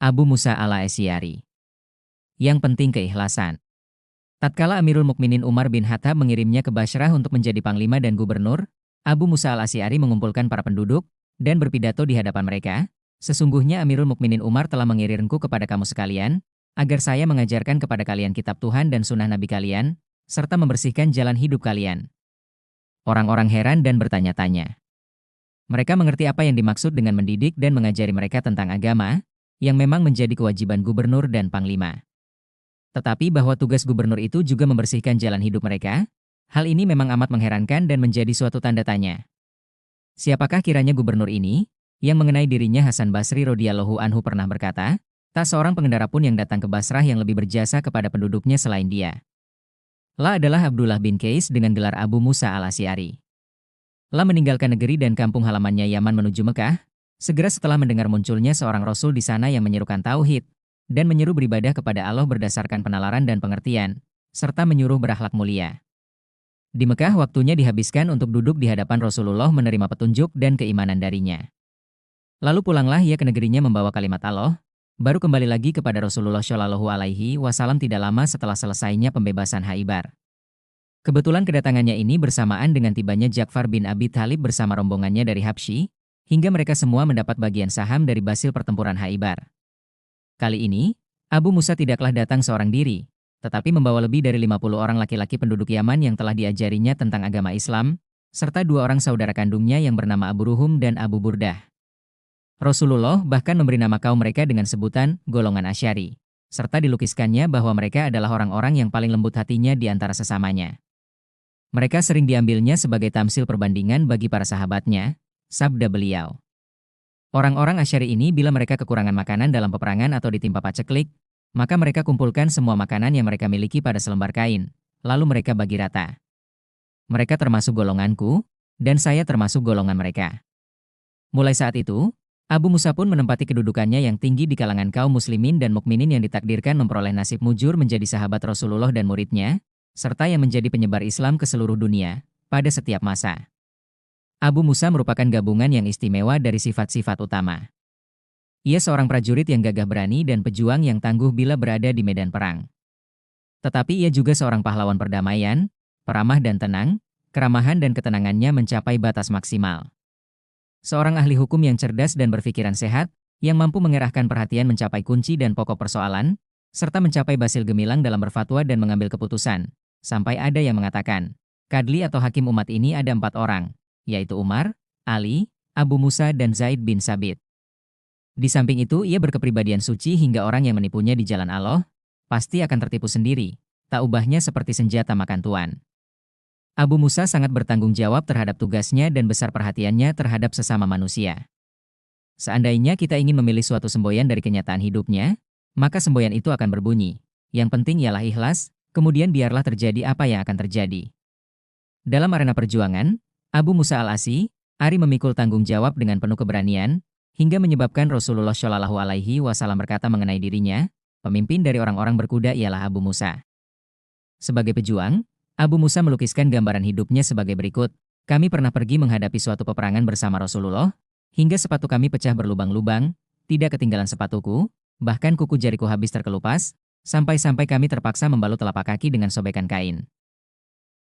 Abu Musa al-Asy'ari. Yang penting keikhlasan. Tatkala Amirul Mukminin Umar bin Khattab mengirimnya ke Bashrah untuk menjadi panglima dan gubernur, Abu Musa al-Asy'ari mengumpulkan para penduduk dan berpidato di hadapan mereka, "Sesungguhnya Amirul Mukminin Umar telah mengirimku kepada kamu sekalian, agar saya mengajarkan kepada kalian kitab Tuhan dan sunnah Nabi kalian, serta membersihkan jalan hidup kalian." Orang-orang heran dan bertanya-tanya. Mereka mengerti apa yang dimaksud dengan mendidik dan mengajari mereka tentang agama, yang memang menjadi kewajiban gubernur dan panglima. Tetapi bahwa tugas gubernur itu juga membersihkan jalan hidup mereka, hal ini memang amat mengherankan dan menjadi suatu tanda tanya. Siapakah kiranya gubernur ini, yang mengenai dirinya Hasan Basri radhiyallahu anhu pernah berkata, "Tak seorang pengendara pun yang datang ke Basrah yang lebih berjasa kepada penduduknya selain dia." La adalah Abdullah bin Qais dengan gelar Abu Musa al-Asy'ari. La meninggalkan negeri dan kampung halamannya Yaman menuju Mekah, segera setelah mendengar munculnya seorang rasul di sana yang menyerukan tauhid dan menyeru beribadah kepada Allah berdasarkan penalaran dan pengertian, serta menyuruh berakhlak mulia. Di Mekah waktunya dihabiskan untuk duduk di hadapan Rasulullah menerima petunjuk dan keimanan darinya. Lalu pulanglah ia ke negerinya membawa kalimat Allah, baru kembali lagi kepada Rasulullah Shallallahu Alaihi Wasallam tidak lama setelah selesainya pembebasan Khaibar. Kebetulan kedatangannya ini bersamaan dengan tibanya Ja'far bin Abi Thalib bersama rombongannya dari Habsyi, hingga mereka semua mendapat bagian saham dari hasil pertempuran Khaibar. Kali ini, Abu Musa tidaklah datang seorang diri, tetapi membawa lebih dari 50 orang laki-laki penduduk Yaman yang telah diajarinya tentang agama Islam, serta 2 orang saudara kandungnya yang bernama Abu Ruhum dan Abu Burdah. Rasulullah bahkan memberi nama kaum mereka dengan sebutan golongan Asy'ari, serta dilukiskannya bahwa mereka adalah orang-orang yang paling lembut hatinya di antara sesamanya. Mereka sering diambilnya sebagai tamsil perbandingan bagi para sahabatnya, sabda beliau. Orang-orang Asy'ari ini bila mereka kekurangan makanan dalam peperangan atau ditimpa paceklik, maka mereka kumpulkan semua makanan yang mereka miliki pada selembar kain, lalu mereka bagi rata. Mereka termasuk golonganku, dan saya termasuk golongan mereka. Mulai saat itu, Abu Musa pun menempati kedudukannya yang tinggi di kalangan kaum muslimin dan mukminin yang ditakdirkan memperoleh nasib mujur menjadi sahabat Rasulullah dan muridnya, serta yang menjadi penyebar Islam ke seluruh dunia, pada setiap masa. Abu Musa merupakan gabungan yang istimewa dari sifat-sifat utama. Ia seorang prajurit yang gagah berani dan pejuang yang tangguh bila berada di medan perang. Tetapi ia juga seorang pahlawan perdamaian, peramah dan tenang, keramahan dan ketenangannya mencapai batas maksimal. Seorang ahli hukum yang cerdas dan berpikiran sehat, yang mampu mengerahkan perhatian mencapai kunci dan pokok persoalan, serta mencapai basil gemilang dalam berfatwa dan mengambil keputusan, sampai ada yang mengatakan, kadli atau hakim umat ini ada 4 orang, yaitu Umar, Ali, Abu Musa dan Zaid bin Sabit. Di samping itu ia berkepribadian suci hingga orang yang menipunya di jalan Allah, pasti akan tertipu sendiri, tak ubahnya seperti senjata makan tuan. Abu Musa sangat bertanggung jawab terhadap tugasnya dan besar perhatiannya terhadap sesama manusia. Seandainya kita ingin memilih suatu semboyan dari kenyataan hidupnya, maka semboyan itu akan berbunyi, yang penting ialah ikhlas, kemudian biarlah terjadi apa yang akan terjadi. Dalam arena perjuangan, Abu Musa al-Asy'ari memikul tanggung jawab dengan penuh keberanian, hingga menyebabkan Rasulullah Shallallahu Alaihi Wasallam berkata mengenai dirinya, pemimpin dari orang-orang berkuda ialah Abu Musa. Sebagai pejuang, Abu Musa melukiskan gambaran hidupnya sebagai berikut. Kami pernah pergi menghadapi suatu peperangan bersama Rasulullah, hingga sepatu kami pecah berlubang-lubang, tidak ketinggalan sepatuku, bahkan kuku jariku habis terkelupas, sampai-sampai kami terpaksa membalut telapak kaki dengan sobekan kain.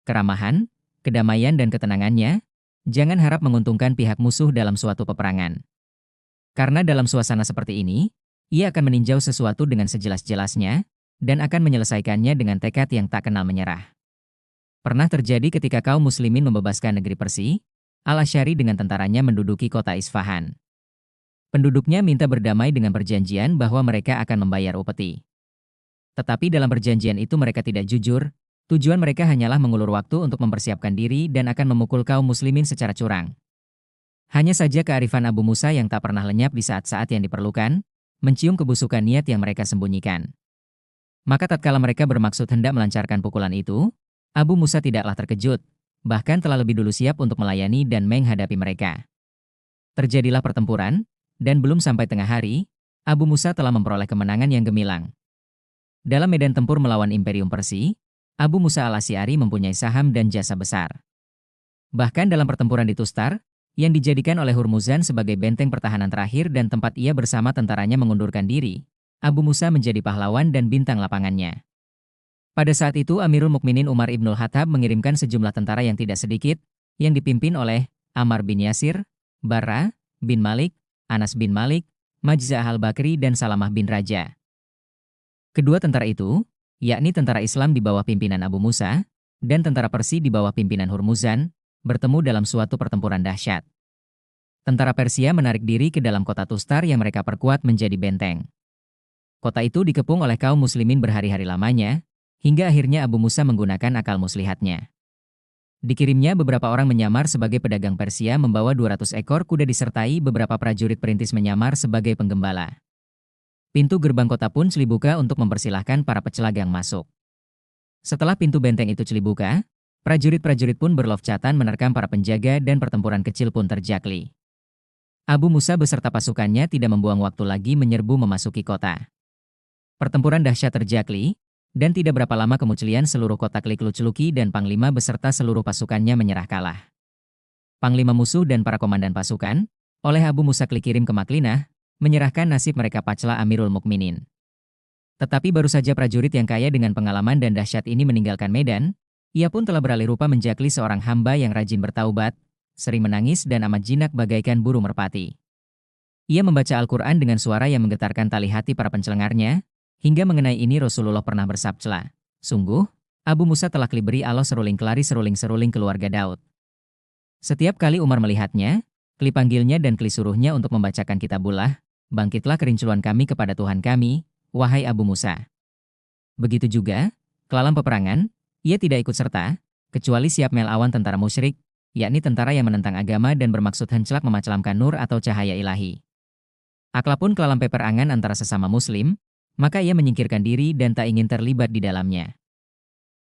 Keramahan, kedamaian dan ketenangannya, jangan harap menguntungkan pihak musuh dalam suatu peperangan. Karena dalam suasana seperti ini, ia akan meninjau sesuatu dengan sejelas-jelasnya, dan akan menyelesaikannya dengan tekad yang tak kenal menyerah. Pernah terjadi ketika kaum muslimin membebaskan negeri Persia, Al-Asy'ari dengan tentaranya menduduki kota Isfahan. Penduduknya minta berdamai dengan perjanjian bahwa mereka akan membayar upeti. Tetapi dalam perjanjian itu mereka tidak jujur, tujuan mereka hanyalah mengulur waktu untuk mempersiapkan diri dan akan memukul kaum muslimin secara curang. Hanya saja kearifan Abu Musa yang tak pernah lenyap di saat-saat yang diperlukan, mencium kebusukan niat yang mereka sembunyikan. Maka tatkala mereka bermaksud hendak melancarkan pukulan itu, Abu Musa tidaklah terkejut, bahkan telah lebih dulu siap untuk melayani dan menghadapi mereka. Terjadilah pertempuran, dan belum sampai tengah hari, Abu Musa telah memperoleh kemenangan yang gemilang. Dalam medan tempur melawan Imperium Persia, Abu Musa al-Asy'ari mempunyai saham dan jasa besar. Bahkan dalam pertempuran di Tustar, yang dijadikan oleh Hurmuzan sebagai benteng pertahanan terakhir dan tempat ia bersama tentaranya mengundurkan diri, Abu Musa menjadi pahlawan dan bintang lapangannya. Pada saat itu Amirul Mukminin Umar Ibnul Khattab mengirimkan sejumlah tentara yang tidak sedikit, yang dipimpin oleh Ammar bin Yasir, Barra bin Malik, Anas bin Malik, Majzah al-Bakri dan Salamah bin Raja. Kedua tentara itu, yakni tentara Islam di bawah pimpinan Abu Musa, dan tentara Persia di bawah pimpinan Hurmuzan, bertemu dalam suatu pertempuran dahsyat. Tentara Persia menarik diri ke dalam kota Tustar yang mereka perkuat menjadi benteng. Kota itu dikepung oleh kaum muslimin berhari-hari lamanya, hingga akhirnya Abu Musa menggunakan akal muslihatnya. Dikirimnya beberapa orang menyamar sebagai pedagang Persia membawa 200 ekor kuda disertai beberapa prajurit perintis menyamar sebagai penggembala. Pintu gerbang kota pun dibuka untuk mempersilahkan para pecelagang masuk. Setelah pintu benteng itu dibuka, prajurit-prajurit pun berlofcatan menerkam para penjaga dan pertempuran kecil pun terjadi. Abu Musa beserta pasukannya tidak membuang waktu lagi menyerbu memasuki kota. Pertempuran dahsyat terjadi, dan tidak berapa lama kemudian seluruh kota Kliklucluki dan Panglima beserta seluruh pasukannya menyerah kalah. Panglima musuh dan para komandan pasukan, oleh Abu Musa dikirim ke Maklinah, menyerahkan nasib mereka pacla Amirul Mukminin. Tetapi baru saja prajurit yang kaya dengan pengalaman dan dahsyat ini meninggalkan medan, ia pun telah beralih rupa menjadi seorang hamba yang rajin bertaubat, sering menangis dan amat jinak bagaikan burung merpati. Ia membaca Al-Quran dengan suara yang menggetarkan tali hati para pencelengarnya, hingga mengenai ini Rasulullah pernah bersabda, "Sungguh, Abu Musa telah diberi Allah seruling kelari seruling-seruling keluarga Daud." Setiap kali Umar melihatnya, panggilnya dan suruhnya untuk membacakan kitabullah, "Bangkitlah kerincuan kami kepada Tuhan kami, wahai Abu Musa." Begitu juga, dalam peperangan, ia tidak ikut serta, kecuali siap melawan tentara musyrik, yakni tentara yang menentang agama dan bermaksud hencelak memacelamkan nur atau cahaya ilahi. Aklapun dalam peperangan antara sesama muslim, maka ia menyingkirkan diri dan tak ingin terlibat di dalamnya.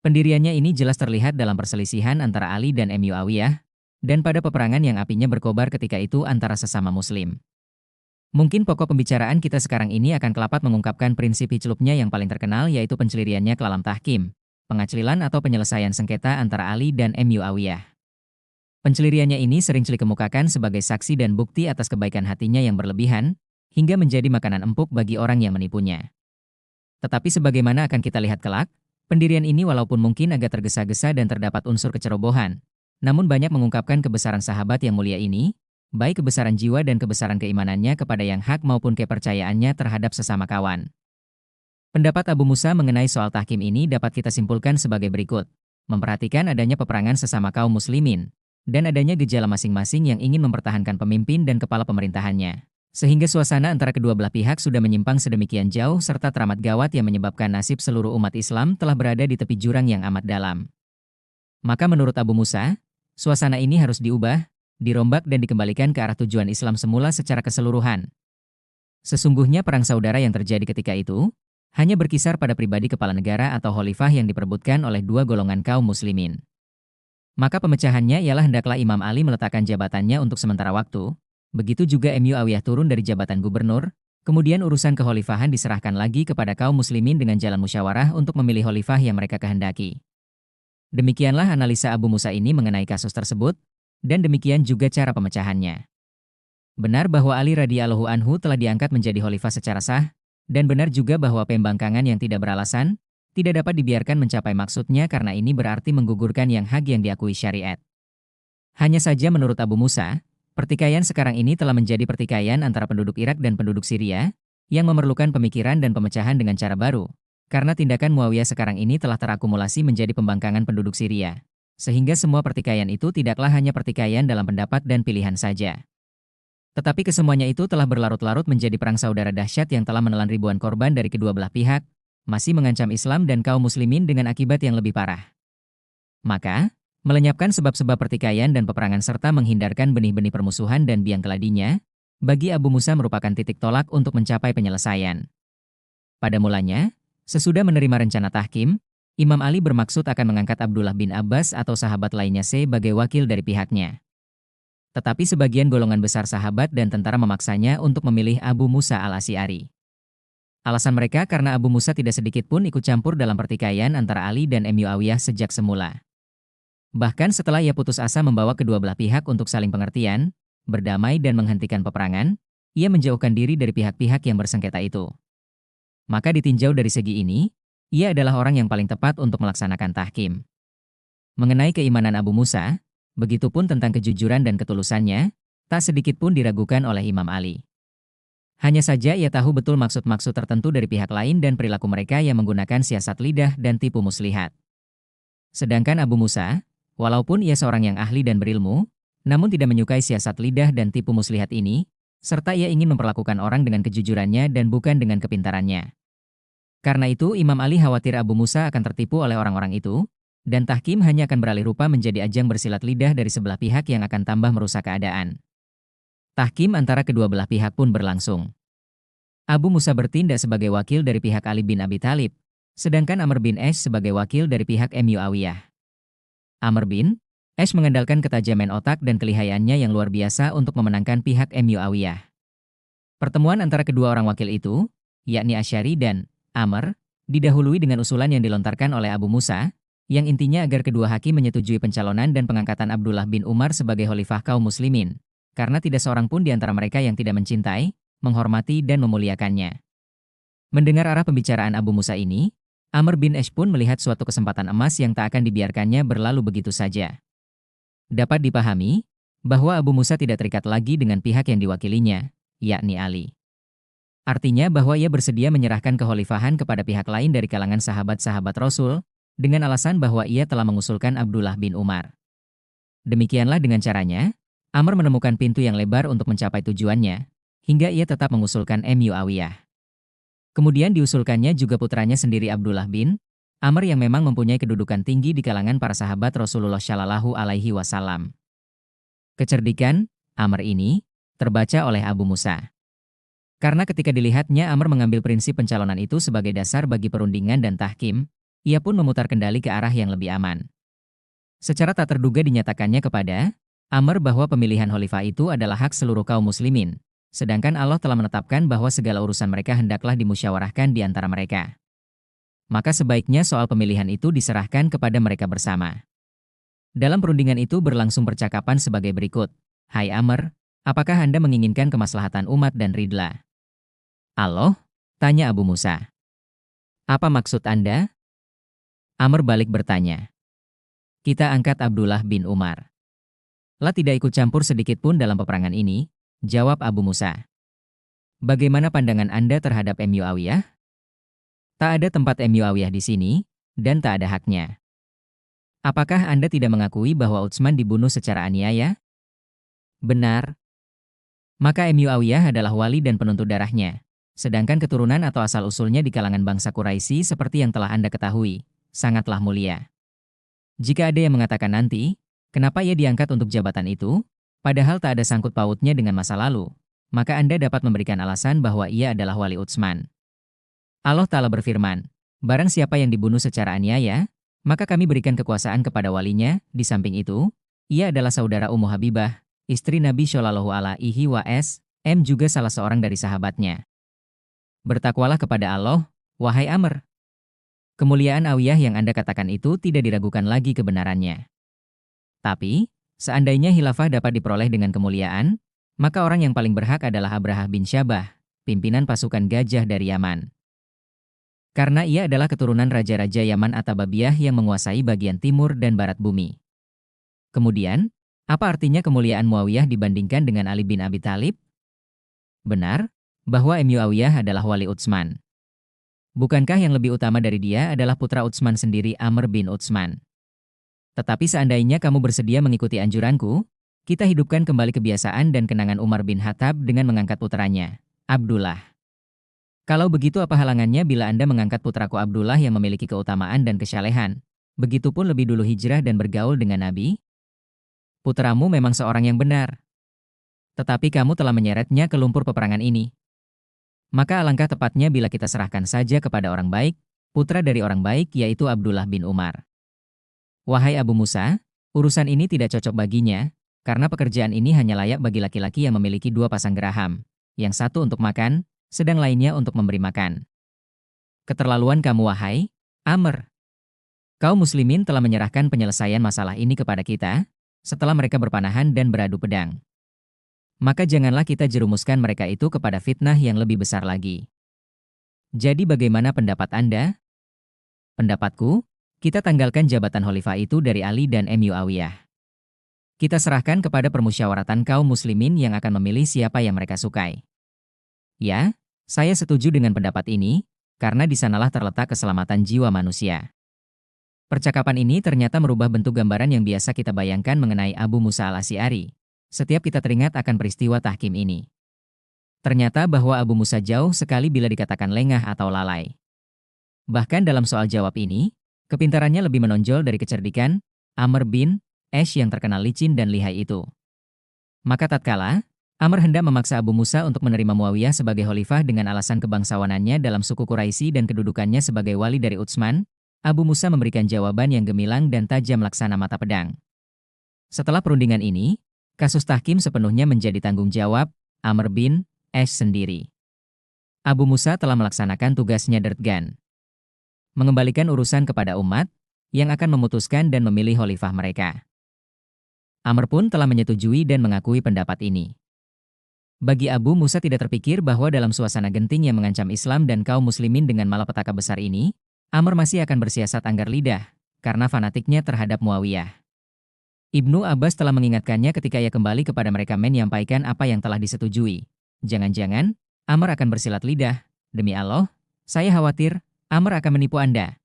Pendiriannya ini jelas terlihat dalam perselisihan antara Ali dan Muawiyah, dan pada peperangan yang apinya berkobar ketika itu antara sesama muslim. Mungkin pokok pembicaraan kita sekarang ini akan kelapat mengungkapkan prinsip hiclupnya yang paling terkenal yaitu penceliriannya ke dalam tahkim, pengaclilan atau penyelesaian sengketa antara Ali dan Muawiyah. Penceliriannya ini sering dikemukakan sebagai saksi dan bukti atas kebaikan hatinya yang berlebihan, hingga menjadi makanan empuk bagi orang yang menipunya. Tetapi sebagaimana akan kita lihat kelak, pendirian ini walaupun mungkin agak tergesa-gesa dan terdapat unsur kecerobohan, namun banyak mengungkapkan kebesaran sahabat yang mulia ini, baik kebesaran jiwa dan kebesaran keimanannya kepada yang hak maupun kepercayaannya terhadap sesama kawan. Pendapat Abu Musa mengenai soal tahkim ini dapat kita simpulkan sebagai berikut. Memperhatikan adanya peperangan sesama kaum muslimin, dan adanya gejala masing-masing yang ingin mempertahankan pemimpin dan kepala pemerintahannya. Sehingga suasana antara kedua belah pihak sudah menyimpang sedemikian jauh serta teramat gawat yang menyebabkan nasib seluruh umat Islam telah berada di tepi jurang yang amat dalam. Maka menurut Abu Musa, suasana ini harus diubah, dirombak dan dikembalikan ke arah tujuan Islam semula secara keseluruhan. Sesungguhnya perang saudara yang terjadi ketika itu, hanya berkisar pada pribadi kepala negara atau khalifah yang diperebutkan oleh dua golongan kaum muslimin. Maka pemecahannya ialah hendaklah Imam Ali meletakkan jabatannya untuk sementara waktu, begitu juga Muawiyah turun dari jabatan gubernur, kemudian urusan kekhalifahan diserahkan lagi kepada kaum muslimin dengan jalan musyawarah untuk memilih khalifah yang mereka kehendaki. Demikianlah analisa Abu Musa ini mengenai kasus tersebut, dan demikian juga cara pemecahannya. Benar bahwa Ali radhiyallahu anhu telah diangkat menjadi khalifah secara sah, dan benar juga bahwa pembangkangan yang tidak beralasan, tidak dapat dibiarkan mencapai maksudnya karena ini berarti menggugurkan yang hak yang diakui syariat. Hanya saja menurut Abu Musa, pertikaian sekarang ini telah menjadi pertikaian antara penduduk Irak dan penduduk Syria, yang memerlukan pemikiran dan pemecahan dengan cara baru, karena tindakan Muawiyah sekarang ini telah terakumulasi menjadi pembangkangan penduduk Syria. Sehingga semua pertikaian itu tidaklah hanya pertikaian dalam pendapat dan pilihan saja. Tetapi kesemuanya itu telah berlarut-larut menjadi perang saudara dahsyat yang telah menelan ribuan korban dari kedua belah pihak, masih mengancam Islam dan kaum muslimin dengan akibat yang lebih parah. Maka, melenyapkan sebab-sebab pertikaian dan peperangan serta menghindarkan benih-benih permusuhan dan biang keladinya, bagi Abu Musa merupakan titik tolak untuk mencapai penyelesaian. Pada mulanya, sesudah menerima rencana tahkim, Imam Ali bermaksud akan mengangkat Abdullah bin Abbas atau sahabat lainnya sebagai wakil dari pihaknya. Tetapi sebagian golongan besar sahabat dan tentara memaksanya untuk memilih Abu Musa al-Asy'ari. Alasan mereka karena Abu Musa tidak sedikit pun ikut campur dalam pertikaian antara Ali dan Muawiyah sejak semula. Bahkan setelah ia putus asa membawa kedua belah pihak untuk saling pengertian, berdamai dan menghentikan peperangan, ia menjauhkan diri dari pihak-pihak yang bersengketa itu. Maka ditinjau dari segi ini, ia adalah orang yang paling tepat untuk melaksanakan tahkim. Mengenai keimanan Abu Musa, begitupun tentang kejujuran dan ketulusannya, tak sedikit pun diragukan oleh Imam Ali. Hanya saja ia tahu betul maksud-maksud tertentu dari pihak lain dan perilaku mereka yang menggunakan siasat lidah dan tipu muslihat. Sedangkan Abu Musa, walaupun ia seorang yang ahli dan berilmu, namun tidak menyukai siasat lidah dan tipu muslihat ini, serta ia ingin memperlakukan orang dengan kejujurannya dan bukan dengan kepintarannya. Karena itu Imam Ali khawatir Abu Musa akan tertipu oleh orang-orang itu, dan tahkim hanya akan beralih rupa menjadi ajang bersilat lidah dari sebelah pihak yang akan tambah merusak keadaan. Tahkim antara kedua belah pihak pun berlangsung. Abu Musa bertindak sebagai wakil dari pihak Ali bin Abi Thalib, sedangkan Amr bin Ash sebagai wakil dari pihak Muawiyah. Amr bin Ash mengandalkan ketajaman otak dan kelihayannya yang luar biasa untuk memenangkan pihak Muawiyah. Pertemuan antara kedua orang wakil itu, yakni Asy'ari dan Amr, didahului dengan usulan yang dilontarkan oleh Abu Musa, yang intinya agar kedua hakim menyetujui pencalonan dan pengangkatan Abdullah bin Umar sebagai khalifah kaum muslimin, karena tidak seorang pun di antara mereka yang tidak mencintai, menghormati dan memuliakannya. Mendengar arah pembicaraan Abu Musa ini, Amr bin Ash pun melihat suatu kesempatan emas yang tak akan dibiarkannya berlalu begitu saja. Dapat dipahami bahwa Abu Musa tidak terikat lagi dengan pihak yang diwakilinya, yakni Ali. Artinya bahwa ia bersedia menyerahkan kekhalifahan kepada pihak lain dari kalangan sahabat-sahabat Rasul, dengan alasan bahwa ia telah mengusulkan Abdullah bin Umar. Demikianlah dengan caranya, Amr menemukan pintu yang lebar untuk mencapai tujuannya, hingga ia tetap mengusulkan Muawiyah. Kemudian diusulkannya juga putranya sendiri Abdullah bin Amr yang memang mempunyai kedudukan tinggi di kalangan para sahabat Rasulullah Shallallahu Alaihi Wasallam. Kecerdikan Amr ini terbaca oleh Abu Musa. Karena ketika dilihatnya Amr mengambil prinsip pencalonan itu sebagai dasar bagi perundingan dan tahkim, ia pun memutar kendali ke arah yang lebih aman. Secara tak terduga dinyatakannya kepada Amr bahwa pemilihan khalifah itu adalah hak seluruh kaum muslimin, sedangkan Allah telah menetapkan bahwa segala urusan mereka hendaklah dimusyawarahkan di antara mereka. Maka sebaiknya soal pemilihan itu diserahkan kepada mereka bersama. Dalam perundingan itu berlangsung percakapan sebagai berikut. Hai Amr, apakah Anda menginginkan kemaslahatan umat dan ridla Allah? Tanya Abu Musa. Apa maksud Anda? Amr balik bertanya. Kita angkat Abdullah bin Umar. La tidak ikut campur sedikit pun dalam peperangan ini, jawab Abu Musa. Bagaimana pandangan Anda terhadap Muawiyah? Tak ada tempat Muawiyah di sini, dan tak ada haknya. Apakah Anda tidak mengakui bahwa Utsman dibunuh secara aniaya? Benar. Maka Muawiyah adalah wali dan penuntut darahnya, sedangkan keturunan atau asal-usulnya di kalangan bangsa Quraisy seperti yang telah Anda ketahui, sangatlah mulia. Jika ada yang mengatakan nanti, kenapa ia diangkat untuk jabatan itu, padahal tak ada sangkut pautnya dengan masa lalu, maka Anda dapat memberikan alasan bahwa ia adalah wali Utsman. Allah Ta'ala berfirman, barang siapa yang dibunuh secara aniaya, maka kami berikan kekuasaan kepada walinya. Di samping itu, ia adalah saudara Ummu Habibah, istri Nabi Shallallahu Alaihi Wasallam, juga salah seorang dari sahabatnya. Bertakwalah kepada Allah, wahai Amr. Kemuliaan Awiyah yang Anda katakan itu tidak diragukan lagi kebenarannya. Tapi, seandainya khilafah dapat diperoleh dengan kemuliaan, maka orang yang paling berhak adalah Abrahah bin Syabah, pimpinan pasukan gajah dari Yaman. Karena ia adalah keturunan raja-raja Yaman Atababiyah yang menguasai bagian timur dan barat bumi. Kemudian, apa artinya kemuliaan Muawiyah dibandingkan dengan Ali bin Abi Thalib? Benar, bahwa Muawiyah adalah wali Utsman. Bukankah yang lebih utama dari dia adalah putra Utsman sendiri Amr bin Utsman? Tetapi seandainya kamu bersedia mengikuti anjuranku, kita hidupkan kembali kebiasaan dan kenangan Umar bin Khattab dengan mengangkat putranya, Abdullah. Kalau begitu apa halangannya bila Anda mengangkat putraku Abdullah yang memiliki keutamaan dan kesyalehan, begitupun lebih dulu hijrah dan bergaul dengan Nabi? Putramu memang seorang yang benar. Tetapi kamu telah menyeretnya ke lumpur peperangan ini. Maka alangkah tepatnya bila kita serahkan saja kepada orang baik, putra dari orang baik yaitu Abdullah bin Umar. Wahai Abu Musa, urusan ini tidak cocok baginya, karena pekerjaan ini hanya layak bagi laki-laki yang memiliki dua pasang geraham, yang satu untuk makan, sedang lainnya untuk memberi makan. Keterlaluan kamu wahai Amr. Kaum muslimin telah menyerahkan penyelesaian masalah ini kepada kita, setelah mereka berpanahan dan beradu pedang. Maka janganlah kita jerumuskan mereka itu kepada fitnah yang lebih besar lagi. Jadi bagaimana pendapat Anda? Pendapatku, kita tanggalkan jabatan khalifah itu dari Ali dan Muawiyah. Kita serahkan kepada permusyawaratan kaum muslimin yang akan memilih siapa yang mereka sukai. Ya, saya setuju dengan pendapat ini, karena di sanalah terletak keselamatan jiwa manusia. Percakapan ini ternyata merubah bentuk gambaran yang biasa kita bayangkan mengenai Abu Musa al-Asy'ari. Setiap kita teringat akan peristiwa tahkim ini. Ternyata bahwa Abu Musa jauh sekali bila dikatakan lengah atau lalai. Bahkan dalam soal jawab ini, kepintarannya lebih menonjol dari kecerdikan Amr bin Ash yang terkenal licin dan lihai itu. Maka tatkala Amr hendak memaksa Abu Musa untuk menerima Muawiyah sebagai khalifah dengan alasan kebangsawanannya dalam suku Quraisy dan kedudukannya sebagai wali dari Utsman, Abu Musa memberikan jawaban yang gemilang dan tajam laksana mata pedang. Setelah perundingan ini, kasus tahkim sepenuhnya menjadi tanggung jawab Amr bin Ash sendiri. Abu Musa telah melaksanakan tugasnya Dertgan, mengembalikan urusan kepada umat yang akan memutuskan dan memilih khalifah mereka. Amr pun telah menyetujui dan mengakui pendapat ini. Bagi Abu Musa tidak terpikir bahwa dalam suasana genting yang mengancam Islam dan kaum muslimin dengan malapetaka besar ini, Amr masih akan bersiasat anggar lidah karena fanatiknya terhadap Muawiyah. Ibnu Abbas telah mengingatkannya ketika ia kembali kepada mereka menyampaikan apa yang telah disetujui. Jangan-jangan Amr akan bersilat lidah. Demi Allah, saya khawatir Amr akan menipu Anda.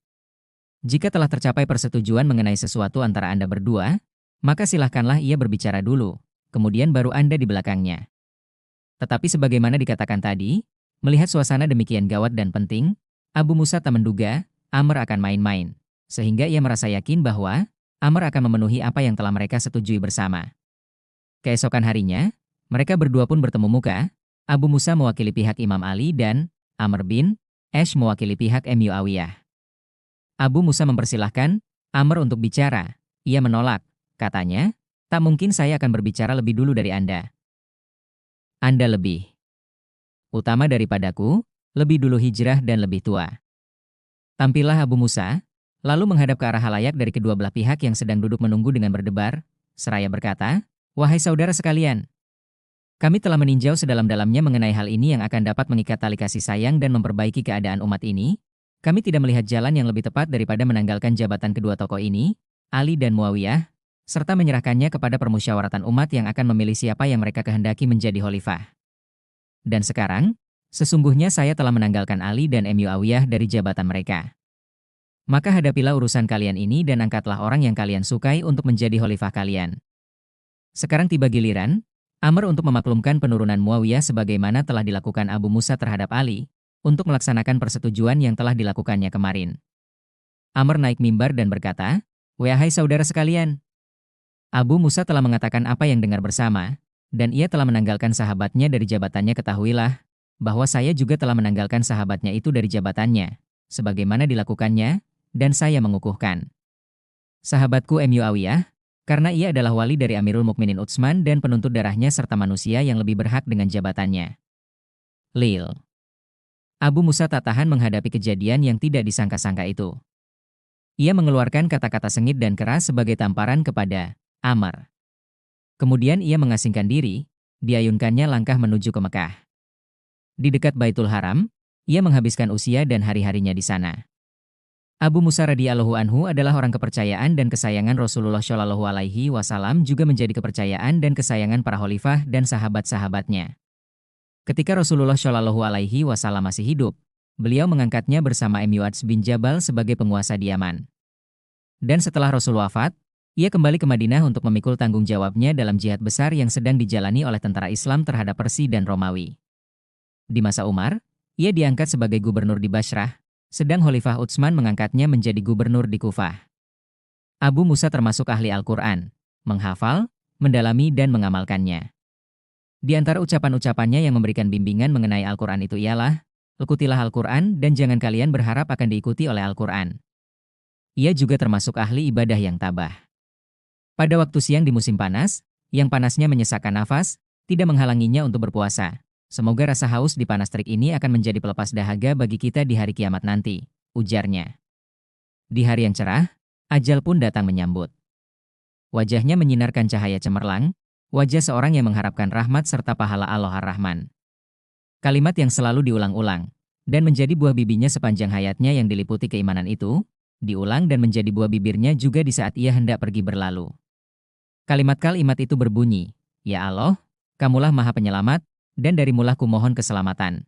Jika telah tercapai persetujuan mengenai sesuatu antara Anda berdua, maka silahkanlah ia berbicara dulu, kemudian baru Anda di belakangnya. Tetapi sebagaimana dikatakan tadi, melihat suasana demikian gawat dan penting, Abu Musa tak menduga Amr akan main-main, sehingga ia merasa yakin bahwa Amr akan memenuhi apa yang telah mereka setujui bersama. Keesokan harinya, mereka berdua pun bertemu muka. Abu Musa mewakili pihak Imam Ali dan Amr bin Ash mewakili pihak Muawiyah. Abu Musa mempersilahkan Amr untuk bicara. Ia menolak, katanya, tak mungkin saya akan berbicara lebih dulu dari Anda. Anda lebih utama daripadaku, lebih dulu hijrah dan lebih tua. Tampillah Abu Musa, lalu menghadap ke arah halayak dari kedua belah pihak yang sedang duduk menunggu dengan berdebar, seraya berkata, "Wahai saudara sekalian, kami telah meninjau sedalam-dalamnya mengenai hal ini yang akan dapat mengikat tali kasih sayang dan memperbaiki keadaan umat ini. Kami tidak melihat jalan yang lebih tepat daripada menanggalkan jabatan kedua tokoh ini, Ali dan Muawiyah, serta menyerahkannya kepada permusyawaratan umat yang akan memilih siapa yang mereka kehendaki menjadi khalifah. Dan sekarang, sesungguhnya saya telah menanggalkan Ali dan Muawiyah dari jabatan mereka. Maka hadapilah urusan kalian ini dan angkatlah orang yang kalian sukai untuk menjadi khalifah kalian." Sekarang tiba giliran Amr untuk memaklumkan penurunan Muawiyah sebagaimana telah dilakukan Abu Musa terhadap Ali, untuk melaksanakan persetujuan yang telah dilakukannya kemarin. Amr naik mimbar dan berkata, "Wahai saudara sekalian, Abu Musa telah mengatakan apa yang dengar bersama, dan ia telah menanggalkan sahabatnya dari jabatannya. Ketahuilah, bahwa saya juga telah menanggalkan sahabatnya itu dari jabatannya, sebagaimana dilakukannya, dan saya mengukuhkan sahabatku Muawiyah, karena ia adalah wali dari Amirul Mukminin Utsman dan penuntut darahnya serta manusia yang lebih berhak dengan jabatannya." Lil. Abu Musa tak tahan menghadapi kejadian yang tidak disangka-sangka itu. Ia mengeluarkan kata-kata sengit dan keras sebagai tamparan kepada Amr. Kemudian ia mengasingkan diri, diayunkannya langkah menuju ke Mekah. Di dekat Baitul Haram, ia menghabiskan usia dan hari-harinya di sana. Abu Musa radhiyallahu anhu adalah orang kepercayaan dan kesayangan Rasulullah Shallallahu alaihi wasallam, juga menjadi kepercayaan dan kesayangan para khalifah dan sahabat-sahabatnya. Ketika Rasulullah Shallallahu alaihi wasallam masih hidup, beliau mengangkatnya bersama Muadz bin Jabal sebagai penguasa di Yaman. Dan setelah Rasul wafat, ia kembali ke Madinah untuk memikul tanggung jawabnya dalam jihad besar yang sedang dijalani oleh tentara Islam terhadap Persia dan Romawi. Di masa Umar, ia diangkat sebagai gubernur di Basrah, sedang Khalifah Utsman mengangkatnya menjadi gubernur di Kufah. Abu Musa termasuk ahli Al-Quran, menghafal, mendalami dan mengamalkannya. Di antara ucapan-ucapannya yang memberikan bimbingan mengenai Al-Quran itu ialah, "Ikutilah Al-Quran dan jangan kalian berharap akan diikuti oleh Al-Quran." Ia juga termasuk ahli ibadah yang tabah. Pada waktu siang di musim panas, yang panasnya menyesakkan nafas, tidak menghalanginya untuk berpuasa. "Semoga rasa haus di panas terik ini akan menjadi pelepas dahaga bagi kita di hari kiamat nanti," ujarnya. Di hari yang cerah, ajal pun datang menyambut. Wajahnya menyinarkan cahaya cemerlang, wajah seorang yang mengharapkan rahmat serta pahala Allah Ar-Rahman. Kalimat yang selalu diulang-ulang, dan menjadi buah bibinya sepanjang hayatnya yang diliputi keimanan itu, diulang dan menjadi buah bibirnya juga di saat ia hendak pergi berlalu. Kalimat itu berbunyi, "Ya Allah, Kamulah Maha Penyelamat, dan darimulah kumohon keselamatan."